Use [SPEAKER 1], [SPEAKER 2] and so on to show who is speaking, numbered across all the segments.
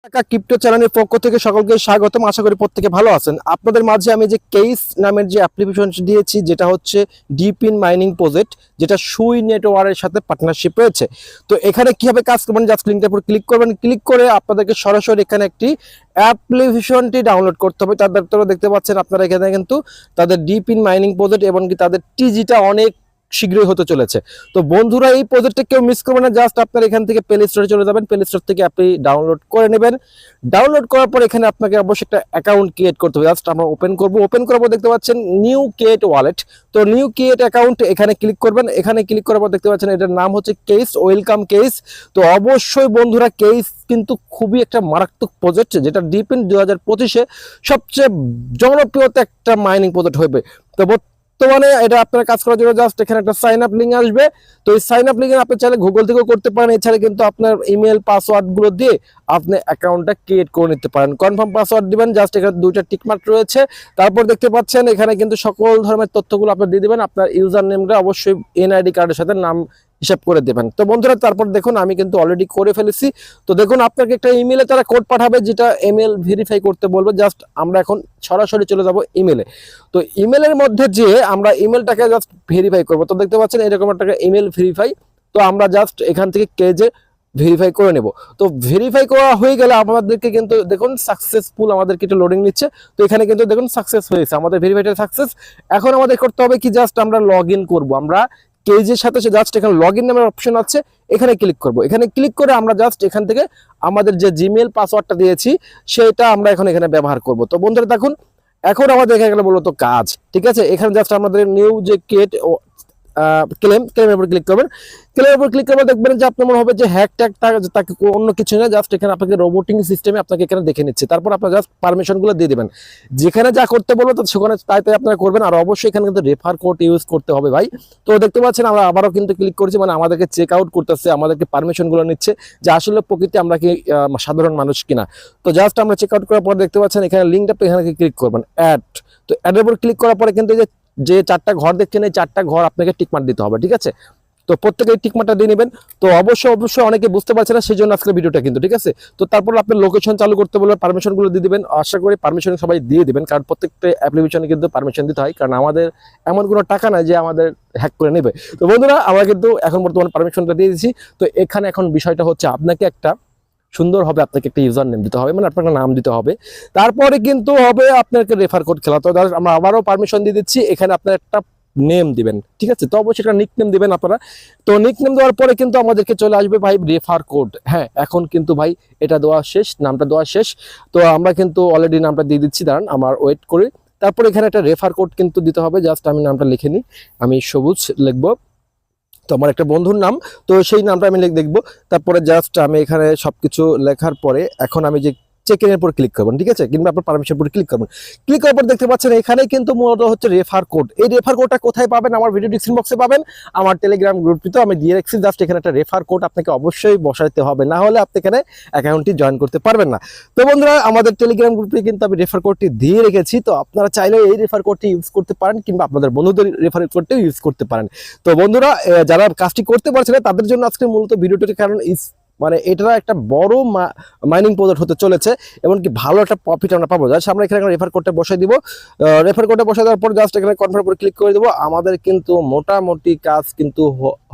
[SPEAKER 1] টাকা ক্রিপ্টো চ্যানেলের পক্ষ থেকে সকলকে স্বাগতম। আশা করি প্রত্যেকে ভালো আছেন। আপনাদের মাঝে আমি যে কেস নামের যে অ্যাপ্লিকেশন দিয়েছি, যেটা হচ্ছে ডিপিন মাইনিং প্রজেক্ট, যেটা সুই নেটওয়ার্কের সাথে পার্টনারশিপ রয়েছে। তো এখানে কিভাবে কাজ করবেন, জাস্ট লিঙ্কটার উপর ক্লিক করবেন। ক্লিক করে আপনাদেরকে সরাসরি এখানে একটি অ্যাপ্লিকেশনটি ডাউনলোড করতে হবে। তাদের তো দেখতে পাচ্ছেন আপনারা এখানে কিন্তু তাদের ডিপিন মাইনিং প্রজেক্ট এবং কি তাদের টিজিটা অনেক শীঘ্রই হতে চলেছে। তো বন্ধুরা, এই প্রজেক্টটা কেউ মিস করবেন না। জাস্ট আপনারা এখান থেকে প্লে স্টোরে চলে যাবেন, প্লে স্টোর থেকে আপনি ডাউনলোড করে নেবেন। ডাউনলোড করার পর এখানে আপনাকে অবশ্যই একটা অ্যাকাউন্ট ক্রিয়েট করতে হবে। জাস্ট আমরা ওপেন করব। ওপেন করার পর দেখতে পাচ্ছেন নিউ ক্রিয়েট ওয়ালেট। তো নিউ ক্রিয়েট অ্যাকাউন্ট এখানে ক্লিক করবেন। এখানে ক্লিক করার পর দেখতে পাচ্ছেন এটার নাম হচ্ছে কেস, ওয়েলকাম কেস। তো অবশ্যই বন্ধুরা, কেস কিন্তু খুবই একটা মারাত্মক প্রজেক্ট, যেটা ডিপিন 2025-এ সবচেয়ে জনপ্রিয়তা একটা মাইনিং প্রজেক্ট হবে। তো বর্তমানে এটা আপনার কাজ করার জন্য জাস্ট এখানে একটা সাইন আপ লিঙ্ক আসবে। তো এই সাইন আপ লিঙ্ক আপনি চাইলে গুগল থেকেও করতে পারেন। এছাড়া কিন্তু আপনার ইমেল পাসওয়ার্ড গুলো দিয়ে আপনি অ্যাকাউন্টটা ক্রিয়েট করে নিতে পারেন। কনফার্ম পাসওয়ার্ড দিবেন, জাস্ট এখানে দুইটা টিকমার্ক রয়েছে। তারপর দেখতে পাচ্ছেন এখানে কিন্তু সকল ধরনের তথ্যগুলো আপনি দিয়ে দিবেন। আপনার ইউজার নেমটা অবশ্যই এনআইডি কার্ডের সাথে নাম হিসাব করে দেবেন। তো বন্ধুরা, তারপর দেখুন আমি কিন্তু অলরেডি করে ফেলেছি। তো দেখুন আপনাকে একটা ইমেলে তারা কোড পাঠাবে, যেটা ইমেল ভেরিফাই করতে বলবে। জাস্ট আমরা এখন সরাসরি চলে যাব ইমেলে। তো ইমেলের মধ্যে যে আমরা ইমেলটাকে জাস্ট ভেরিফাই করব। তো দেখতে পাচ্ছেন এরকম একটা ইমেল ভেরিফাই। তো আমরা জাস্ট এখান থেকে কেজে ভেরিফাই করে নেব। তো ভেরিফাই করা হয়ে গেলে আমাদেরকে কিন্তু দেখুন সাকসেসফুল আমাদেরকে একটু লোডিং নিচ্ছে। তো এখানে কিন্তু দেখুন সাকসেস হয়েছে, আমাদের ভেরিফাইটা সাকসেস। এখন আমাদের করতে হবে কি, জাস্ট আমরা লগ ইন করবো। আমরা কেজের সাথে জাস্ট এখানে লগ ইন নামের অপশন আছে, এখানে ক্লিক করব। এখানে ক্লিক করে আমরা জাস্ট এখান থেকে আমাদের যে জিমেল পাসওয়ার্ডটা দিয়েছি সেটা আমরা এখন এখানে ব্যবহার করব। তো বন্ধুরা দেখুন, এখন আমাদের এখানে মূলত কাজ, ঠিক আছে। এখানে জাস্ট আমাদের নিউ যে ক্রিয়েট ক্লেমের উপর ক্লিক করবেন। ক্লেমের উপর ক্লিক করবে, দেখবেন যে আপনার মনে হবে যে হ্যাক ট্যাগ তাকে অন্য কিছু না, জাস্ট এখানে আপনাকে রোবোটিং সিস্টেমে আপনাকে এখানে দেখে নিচ্ছে। তারপর আপনার জাস্ট পারমিশনগুলো দিয়ে দেবেন। যেখানে যা করতে বলবো তো সেখানে তাই আপনারা করবেন। আর অবশ্যই এখানে কিন্তু রেফার কোড ইউজ করতে হবে ভাই। তো দেখতে পাচ্ছেন আমরা আবারও কিন্তু ক্লিক করছি, মানে আমাদেরকে চেক আউট করতেছে, আমাদেরকে পারমিশনগুলো নিচ্ছে যে আসলে প্রকৃতি আমরা কি সাধারণ মানুষ কিনা। তো জাস্ট আমরা চেক আউট করার পর দেখতে পাচ্ছেন এখানে লিঙ্কটা, এখানে ক্লিক করবেন অ্যাড। তো অ্যাডের উপর ক্লিক করার পরে কিন্তু যে চারটা ঘর দেখছেন, এই চারটা ঘর আপনাকে টিকমার্ক দিতে হবে, ঠিক আছে। তো প্রত্যেকে টিকমার্কটা দিয়ে নেবেন। তো অবশ্যই অনেকে বুঝতে পারছে না, সেই জন্য আজকে ভিডিওটা কিন্তু, ঠিক আছে। তো তারপর আপনি লোকেশন চালু করতে বলবেন, পারমিশনগুলো দিয়ে দিবেন। আশা করি পারমিশন সবাই দিয়ে দিবেন, কারণ প্রত্যেকটা অ্যাপ্লিকেশনে কিন্তু পারমিশন দিতে হয়, কারণ আমাদের এমন কোনো টাকা নাই যে আমাদের হ্যাক করে নেবে। তো বন্ধুরা, আমরা কিন্তু এখন বর্তমানে পারমিশনটা দিয়ে দিচ্ছি। তো এখানে এখন বিষয়টা হচ্ছে আপনাকে একটা সুন্দর হবে, আপনাকে একটা ইউজার নেম দিতে হবে, মানে আপনাকে নাম দিতে হবে। তারপরে কিন্তু হবে আপনাকে রেফার কোড খেলা। তো আমরা আবারও পারমিশন দিয়ে দিচ্ছি। এখানে আপনার একটা নেম দিবেন, ঠিক আছে। তো অবশ্যই একটা নিক নেম দিবেন আপনারা। তো নিক নেম দেওয়ার পরে কিন্তু আমাদেরকে চলে আসবে ভাই রেফার কোড। হ্যাঁ, এখন কিন্তু ভাই এটা দেওয়া শেষ, নামটা দেওয়া শেষ। তো আমরা কিন্তু অলরেডি নামটা দিয়ে দিচ্ছি, দাঁড়ান আমার ওয়েট করে। তারপর এখানে একটা রেফার কোড কিন্তু দিতে হবে। জাস্ট আমি নামটা লিখে নিই, আমি সবুজ লিখবো। তো আমার একটা বন্ধুর নাম, তো সেই নামটা আমি দেখবো। তারপরে জাস্ট আমি এখানে সবকিছু লেখার পরে এখন আমি যে চেক ইনের উপর ক্লিক করবেন, ঠিক আছে, কিংবা আপনার পারমিশন উপর ক্লিক করবেন। ক্লিক করার পর দেখতে পাচ্ছেন এখানে কিন্তু মূলত হচ্ছে রেফার কোড। এই রেফার কোডটা কোথায় পাবেন? আমার ভিডিও ডিসক্রিপশন বক্সে পাবেন, আমার টেলিগ্রাম গ্রুপটিতে আমি দিয়ে রাখছি। জাস্ট এখানে একটা রেফার কোড আপনাকে অবশ্যই বসাইতে হবে, না হলে আপনি এখানে অ্যাকাউন্টটি জয়েন করতে পারবেন না। তো বন্ধুরা, আমাদের টেলিগ্রাম গ্রুপে কিন্তু আমি রেফার কোডটি দিয়ে রেখেছি। তো আপনারা চাইলে এই রেফার কোডটি ইউজ করতে পারেন, কিংবা আপনাদের বন্ধুদের রেফার কোডটিও ইউজ করতে পারেন। তো বন্ধুরা, যারা কাজটি করতে পারছেন তাদের জন্য আজকে মূলত ভিডিওটির কারণ মানে এটা একটা বড় মাইনিং প্রজেক্ট হতে চলেছে, এমনকি ভালো একটা প্রফিট আমরা পাবো। জাস্ট আমরা এখানে রেফার কোডটা বসাই দিব। রেফার কোডটা বসাই দেওয়ার পর জাস্ট এখানে কনফার্ম করে ক্লিক করে দেবো। আমাদের কিন্তু মোটামুটি কাজ কিন্তু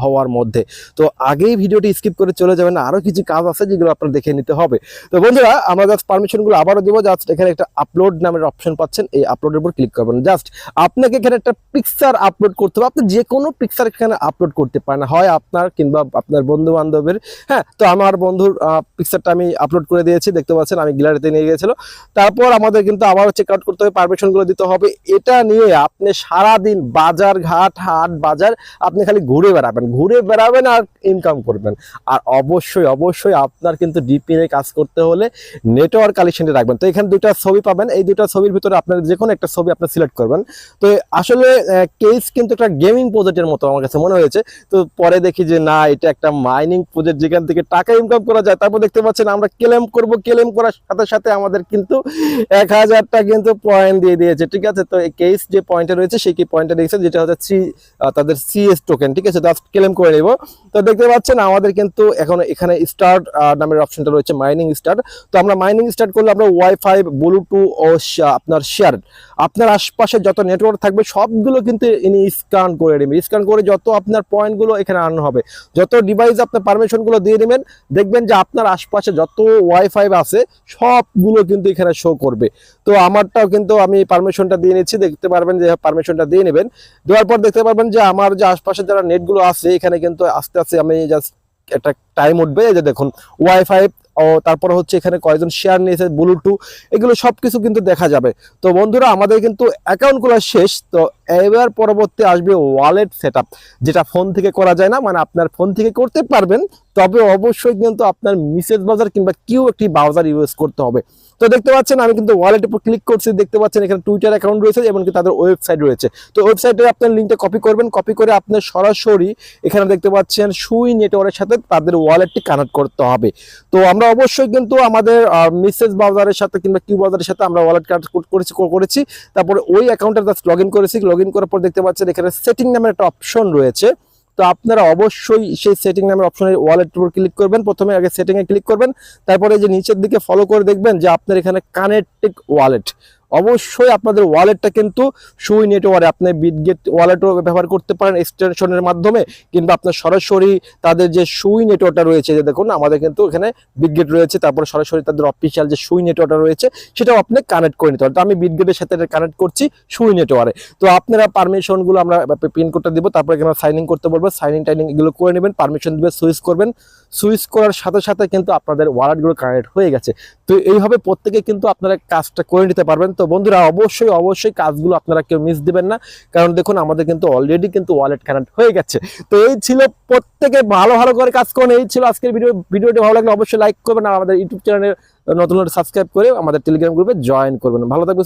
[SPEAKER 1] হওয়ার মধ্যে। তো আগেই ভিডিওটি স্কিপ করে চলে যাবেন না, আরো কিছু কাজ আছে যেগুলো আপনার দেখে নিতে হবে। তো বন্ধুরা, আমরা জাস্ট পারমিশনগুলো আবারও দিব। জাস্ট এখানে একটা আপলোড নামের অপশন পাচ্ছেন, এই আপলোডের উপর ক্লিক করবেন। জাস্ট আপনাকে এখানে একটা পিকচার আপলোড করতে হবে। আপনি যে কোনো পিকচার এখানে আপলোড করতে পারেন, হয় আপনার কিংবা আপনার বন্ধু বান্ধবের। হ্যাঁ, তো আমার বন্ধুর পিকচারটা আমি আপলোড করে দিয়েছি, দেখতে পাচ্ছেন আমি গ্যালারিতে নিয়ে গিয়েছিল। তারপর আমাদের কিন্তু আবারও চেক আউট করতে হবে, পারমিশনগুলো দিতে হবে। এটা নিয়ে আপনি সারাদিন বাজার ঘাট হাট বাজার আপনি খালি ঘুরে বেড়াবেন আর ইনকাম করবেন। আর অবশ্যই আপনার কিন্তু ডিপিএ কাজ করতে হলে নেটওয়ার্ক কালেকশনে রাখবেন। তো এখানে দুটো ছবি পাবেন, এই দুটো ছবির ভিতরে আপনার যে কোনো একটা ছবি আপনি সিলেক্ট করবেন। তো আসলে কেস কিন্তু একটা গেমিং প্রজেক্টের মতো আমার কাছে মনে হয়েছে। তো পরে দেখি যে না, এটা একটা মাইনিং প্রজেক্ট, যেখান থেকে টাকা টাকা ইনকাম করা যায়। তারপর দেখতে পাচ্ছেন আমরা ক্লেম করব, ক্লেম করার সাথে সাথে আমাদের কিন্তু 1000টা কিন্তু পয়েন্ট দিয়ে দিয়েছে, ঠিক আছে। তো এই কেস যে পয়েন্টে রয়েছে সেই কি পয়েন্টে দিয়েছে, যেটা হচ্ছে তাদের সিএস টোকেন, ঠিক আছে। জাস্ট ক্লেম করে নেব। তো দেখতে পাচ্ছেন আমাদের কিন্তু এখন এখানে স্টার্ট নামের অপশনটা রয়েছে, মাইনিং স্টার্ট। তো আমরা মাইনিং স্টার্ট করলে আমরা ওয়াইফাই, ব্লুটুথ ও আপনার শেয়ার, আপনার আশপাশে যত নেটওয়ার্ক থাকবে সবগুলো কিন্তু ইনি স্ক্যান করে নেবে। স্ক্যান করে যত আপনার পয়েন্টগুলো এখানে আনা হবে, যত ডিভাইস আপনার পারমিশনগুলো দিয়ে নেবেন, দেখবেন যে আপনার আশপাশে যত ওয়াইফাই আছে সবগুলো কিন্তু এখানে শো করবে। তো আমারটাও কিন্তু আমি পারমিশনটা দিয়ে নিচ্ছি, দেখতে পারবেন যে পারমিশনটা দিয়ে নেবেন। দেওয়ার পর দেখতে পারবেন যে আমার যে আশপাশে যারা নেটগুলো আছে এখানে কিন্তু আস্তে আস্তে আমি জাস্ট একটা টাইম উঠবে, এই যে দেখুন ওয়াইফাই ও তারপর হচ্ছে এখানে কয়জন শেয়ার নিয়েছে, ব্লুটুথ, এগুলো সবকিছু কিন্তু দেখা যাবে। তো বন্ধুরা আমাদের কিন্তু অ্যাকাউন্ট খোলা শেষ। তো এবার পরবর্তী আসবে ওয়ালেট সেটআপ, যেটা ফোন থেকে করা যায় না, মানে আপনার ফোন থেকে করতে পারবেন, তবে অবশ্যই কিন্তু আপনার মেসেজ ব্রাউজার কিংবা কিউ একটি ব্রাউজার ইউজ করতে হবে। তো দেখতে পাচ্ছেন আমি কিন্তু ওয়ালেটের উপর ক্লিক করছি, দেখতে পাচ্ছেন এখানে টুইটার অ্যাকাউন্ট রয়েছে এবং তাদের ওয়েবসাইট রয়েছে। তো ওয়েবসাইটে আপনার লিঙ্কটা কপি করবেন, কপি করে আপনার সরাসরি এখানে দেখতে পাচ্ছেন সুই নেটওয়ার্কের সাথে তাদের ওয়ালেটটি কানেক্ট করতে হবে। তো আমরা অবশ্যই কিন্তু আমাদের মেসেজ ব্রাউজারের সাথে কিংবা কিউ ব্রাউজারের সাথে আমরা ওয়ালেট কানেক্ট করেছি। তারপরে ওই অ্যাকাউন্টে জাস্ট লগ ইন করেছি, লগ ইন করার পর দেখতে পাচ্ছেন এখানে সেটিং নামের একটা অপশন রয়েছে। তো আপনারা অবশ্যই সেই সেটিং নামের অপশনের ওয়ালেট উপর ক্লিক করবেন। প্রথমে আগে সেটিং এ ক্লিক করবেন, তারপরে যে নিচের দিকে ফলো করে দেখবেন যে আপনার এখানে কানেক্টেড ওয়ালেট, অবশ্যই আপনাদের ওয়ালেটটা কিন্তু সুই নেটওয়ার্কে, আপনি বিটগেট ওয়ালেটও ব্যবহার করতে পারেন এক্সটেনশনের মাধ্যমে, কিংবা আপনার সরাসরি তাদের যে সুই নেটওয়ার্কটা রয়েছে, যে দেখুন আমাদের কিন্তু এখানে বিটগেট রয়েছে, তারপর সরাসরি তাদের অফিসিয়াল যে সুই নেটওয়ার্কটা রয়েছে সেটাও আপনি কানেক্ট করে নিতে পারেন। তো আমি বিটগেটের সাথে কানেক্ট করছি সুই নেটওয়ার্কে। তো আপনারা পারমিশনগুলো আমরা পিন কোডটা দিব, তারপর এখানে সাইন ইন করতে বলবো, সাইন ইন টাইনিং এগুলো করে নেবেন, পারমিশন দিবে, সুইচ করবেন। সুইচ করার সাথে সাথে কিন্তু আপনাদের ওয়ালেটগুলো কানেক্ট হয়ে গেছে। তো এইভাবে প্রত্যেকে কিন্তু আপনারা কাজটা করে নিতে পারবেন। তো বন্ধুরা অবশ্যই অবশ্যই কাজগুলো আপনারা কেউ মিস দিবেন না, কারণ দেখুন আমাদের কিন্তু অলরেডি কিন্তু ওয়ালেট কানেক্ট হয়ে গেছে। তো এই ছিল, প্রত্যেকে ভালো ভালো করে কাজ করুন। এই ছিল আজকের ভিডিওটি ভালো লাগলে অবশ্যই লাইক করবেন আর আমাদের ইউটিউব চ্যানেলে নতুন সাবস্ক্রাইব করে আমাদের টেলিগ্রাম গ্রুপে জয়েন করবেন। ভালো থাকবেন।